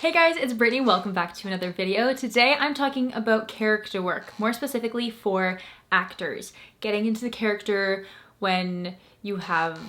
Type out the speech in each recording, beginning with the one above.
Hey guys, it's Brittany. Welcome back to another video. Today I'm talking about character work, more specifically for actors. Getting into the character when you have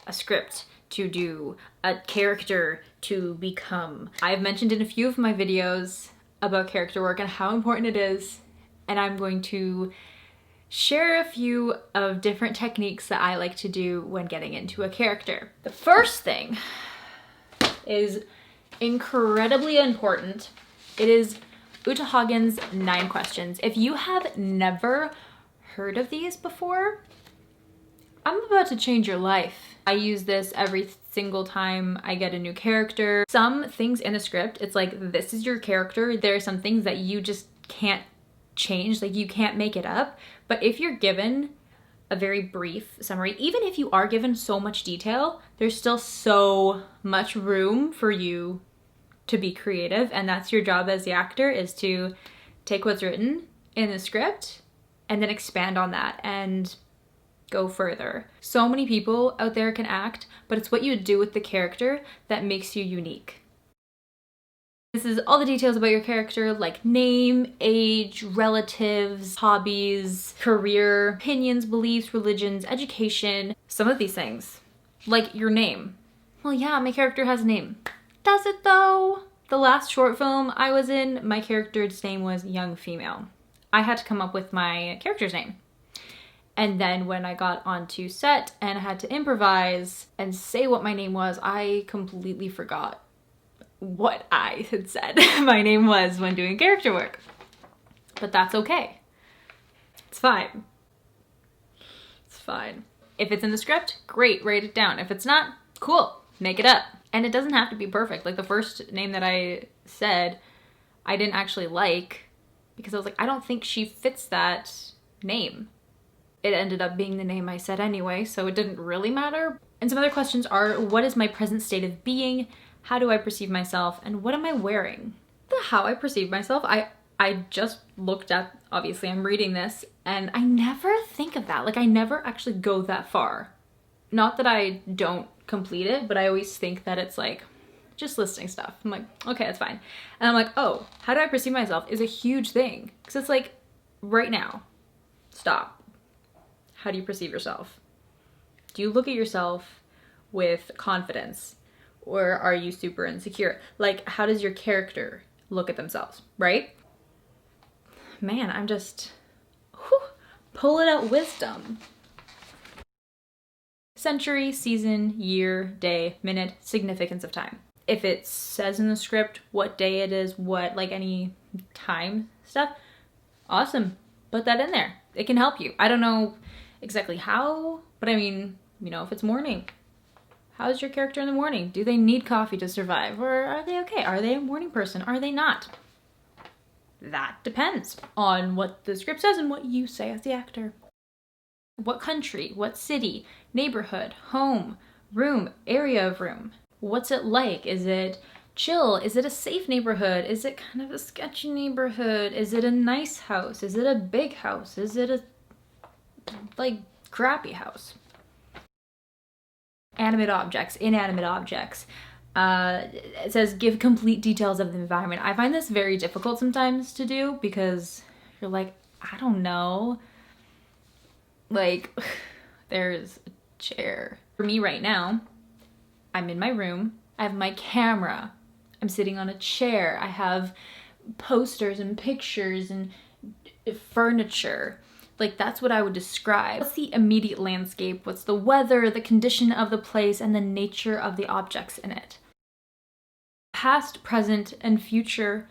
a script to do, a character to become. I've mentioned in a few of my videos about character work and how important it is, and I'm going to share a few of different techniques that I like to do when getting into a character. The first thing is incredibly important. It is Uta Hagen's 9 questions. If you have never heard of these before, I'm about to change your life. I use this every single time I get a new character. Some things in a script, it's like, this is your character. There are some things that you just can't change, like you can't make it up. But if you're given a very brief summary, even if you are given so much detail, there's still so much room for you to be creative, and that's your job as the actor, is to take what's written in the script and then expand on that and go further. So many people out there can act, but it's what you do with the character that makes you unique. This is all the details about your character, like name, age, relatives, hobbies, career, opinions, beliefs, religions, education, some of these things. Like your name. Well, yeah, my character has a name. Does it though? The last short film I was in, my character's name was Young Female. I had to come up with my character's name. And then when I got onto set and I had to improvise and say what my name was, I completely forgot what I had said my name was when doing character work. But that's okay. It's fine. It's fine. If it's in the script, great, write it down. If it's not, cool, make it up. And it doesn't have to be perfect. Like the first name that I said, I didn't actually like, because I was like, I don't think she fits that name. It ended up being the name I said anyway, so it didn't really matter. And some other questions are, what is my present state of being? How do I perceive myself? And what am I wearing? The how I perceive myself, I just looked at, obviously I'm reading this, and I never think of that. Like I never actually go that far. Not that I don't complete it, but I always think that it's like just listing stuff. I'm like, okay, that's fine. And I'm like, oh, how do I perceive myself is a huge thing. Because it's like, right now, stop. How do you perceive yourself? Do you look at yourself with confidence? Or are you super insecure? Like, how does your character look at themselves, right? Man, I'm just pulling out wisdom. Century, season, year, day, minute, significance of time. If it says in the script what day it is, what, like any time stuff, awesome. Put that in there. It can help you. I don't know exactly how, but I mean, you know, if it's morning, how's your character in the morning? Do they need coffee to survive? Or are they okay? Are they a morning person? Are they not? That depends on what the script says and what you say as the actor. What country, what city, neighborhood, home, room, area of room. What's it like? Is it chill? Is it a safe neighborhood? Is it kind of a sketchy neighborhood? Is it a nice house? Is it a big house? Is it a, like, crappy house? Animate objects, inanimate objects. It says give complete details of the environment. I find this very difficult sometimes to do because you're like, I don't know. Like, there's a chair. For me right now, I'm in my room. I have my camera. I'm sitting on a chair. I have posters and pictures and furniture. Like, that's what I would describe. What's the immediate landscape? What's the weather, the condition of the place, and the nature of the objects in it? Past, present, and future,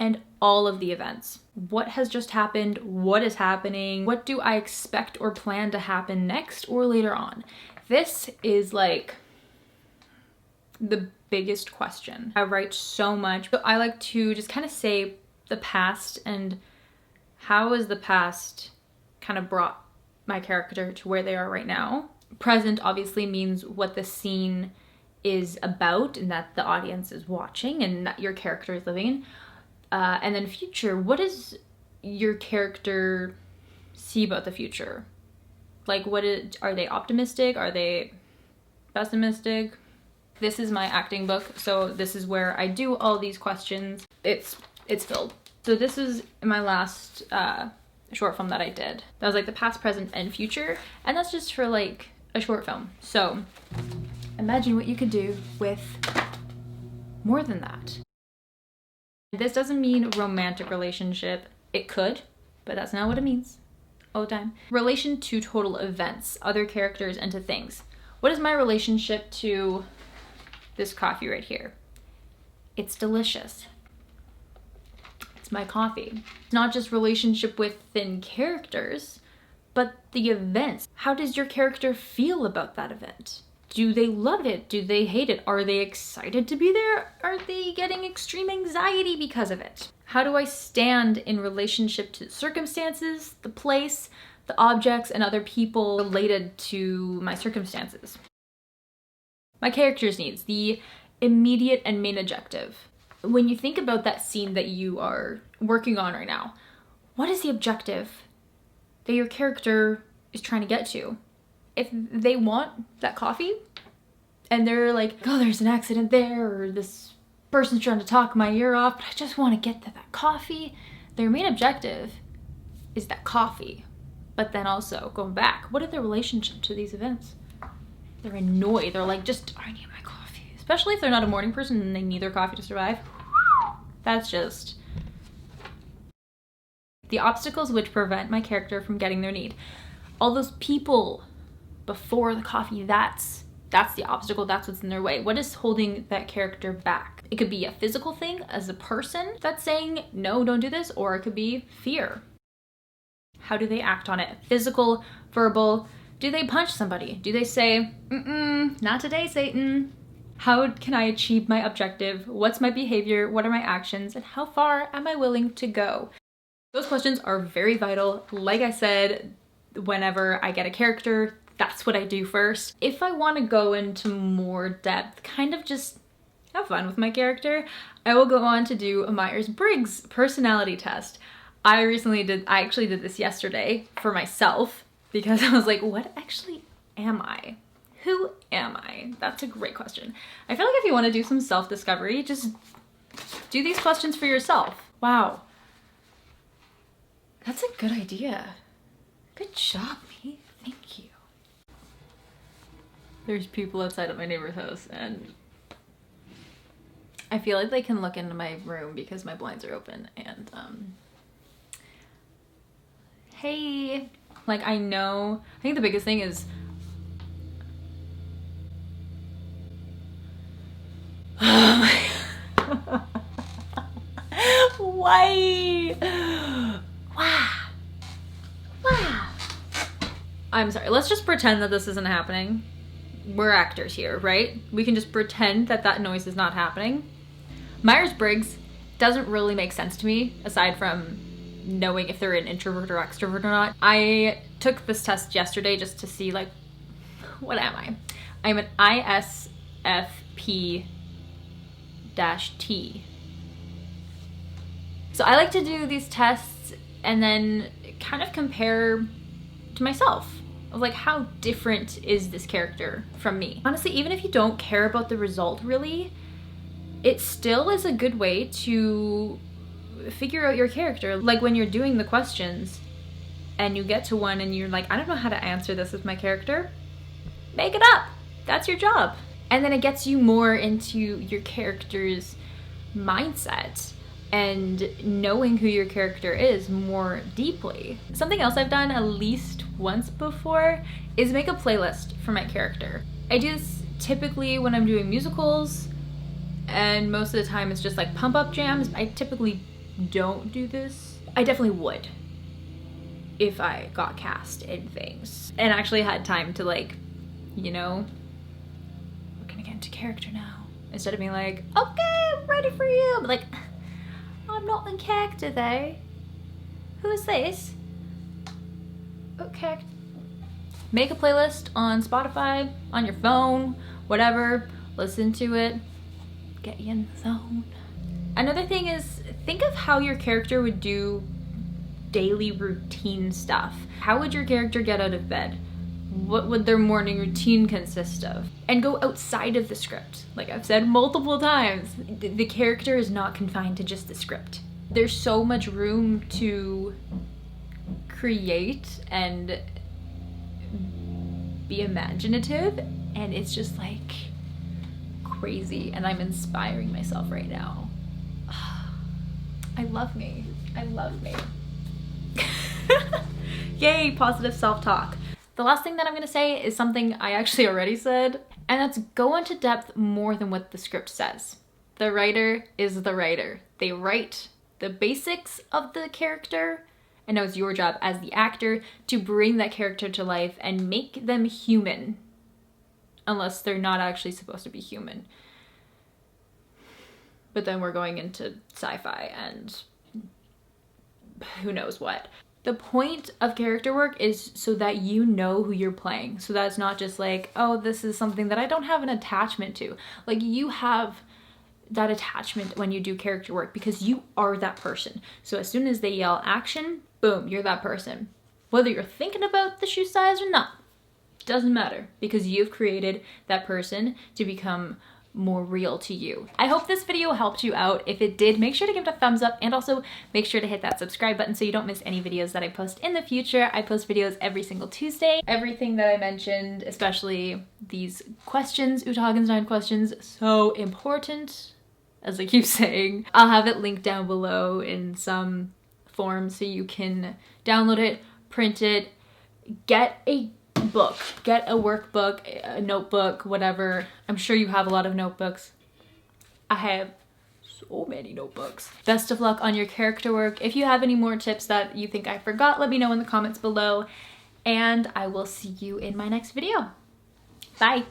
and all of the events. What has just happened? What is happening? What do I expect or plan to happen next or later on? This is like the biggest question. I write so much, but I like to just kind of say the past and how is the past kind of brought my character to where they are right now. Present obviously means what the scene is about and that the audience is watching and that your character is living in. And then future, what does your character see about the future? Like, are they optimistic? Are they pessimistic? This is my acting book, so this is where I do all these questions. It's filled. So this is my last short film that I did. That was like the past, present, and future, and that's just for like a short film. So imagine what you could do with more than that. This doesn't mean romantic relationship. It could, but that's not what it means all the time. Relation to total events, other characters, and to things. What is my relationship to this coffee right here? It's delicious. It's my coffee. It's not just relationship within characters, but the events. How does your character feel about that event? Do they love it? Do they hate it? Are they excited to be there? Are they getting extreme anxiety because of it? How do I stand in relationship to the circumstances, the place, the objects, and other people related to my circumstances? My character's needs, the immediate and main objective. When you think about that scene that you are working on right now, what is the objective that your character is trying to get to? If they want that coffee and they're like, oh, there's an accident there, or this person's trying to talk my ear off, but I just want to get to that coffee, their main objective is that coffee. But then also going back, what is their relationship to these events? They're annoyed. They're like, just, I need my coffee. Especially if they're not a morning person and they need their coffee to survive. That's just the obstacles which prevent my character from getting their need. All those people before the coffee, that's the obstacle. That's what's in their way. What is holding that character back? It could be a physical thing as a person that's saying, no, don't do this, or it could be fear. How do they act on it? Physical, verbal. Do they punch somebody? Do they say, not today, Satan? How can I achieve my objective? What's my behavior? What are my actions? And how far am I willing to go? Those questions are very vital. Like I said, whenever I get a character, that's what I do first. If I want to go into more depth, kind of just have fun with my character, I will go on to do a Myers-Briggs personality test. I actually did this yesterday for myself because I was like, what actually am I? Who am I? That's a great question. I feel like if you want to do some self-discovery, just do these questions for yourself. Wow. That's a good idea. Good job, me. Thank you. There's people outside of my neighbor's house and I feel like they can look into my room because my blinds are open and hey, like I think the biggest thing is why? Wow. I'm sorry, let's just pretend that this isn't happening. We're actors here, right? We can just pretend that that noise is not happening. Myers-Briggs doesn't really make sense to me, aside from knowing if they're an introvert or extrovert or not. I took this test yesterday just to see, like, what am I? I'm an ISFP-T. So I like to do these tests and then kind of compare to myself. Of like, how different is this character from me? Honestly, even if you don't care about the result really, it still is a good way to figure out your character. Like when you're doing the questions and you get to one and you're like, I don't know how to answer this with my character, make it up. That's your job. And then it gets you more into your character's mindset and knowing who your character is more deeply. Something else I've done at least once before is make a playlist for my character. I do this typically when I'm doing musicals, and most of the time it's just like pump up jams. I typically don't do this. I definitely would if I got cast in things and actually had time to, like, you know, we're gonna get into character now. Instead of being like, okay, I'm ready for you. But like, I'm not in character though. Who is this? Okay. Make a playlist on Spotify, on your phone, whatever. Listen to it. Get you in the zone. Another thing is, think of how your character would do daily routine stuff. How would your character get out of bed? What would their morning routine consist of? And go outside of the script. Like I've said multiple times, the character is not confined to just the script. There's so much room to create and be imaginative, and it's just like crazy, and I'm inspiring myself right now. I love me. I love me. Yay, positive self-talk. The last thing that I'm gonna say is something I actually already said, and that's go into depth more than what the script says. The writer is the writer. They write the basics of the character, and now it's your job as the actor to bring that character to life and make them human, unless they're not actually supposed to be human. But then we're going into sci-fi and who knows what. The point of character work is so that you know who you're playing. So that's not just like, oh, this is something that I don't have an attachment to. Like, you have that attachment when you do character work because you are that person. So as soon as they yell action, boom, you're that person. Whether you're thinking about the shoe size or not, doesn't matter, because you've created that person to become more real to you. I hope this video helped you out. If it did, make sure to give it a thumbs up, and also make sure to hit that subscribe button so you don't miss any videos that I post in the future. I post videos every single Tuesday. Everything that I mentioned, especially these questions, Utagenstein questions, so important, as I keep saying. I'll have it linked down below in some form so you can download it, print it, get a book, get a workbook, a notebook, whatever. I'm sure you have a lot of notebooks. I have so many notebooks. Best of luck on your character work. If you have any more tips that you think I forgot, let me know in the comments below, and I will see you in my next video. Bye.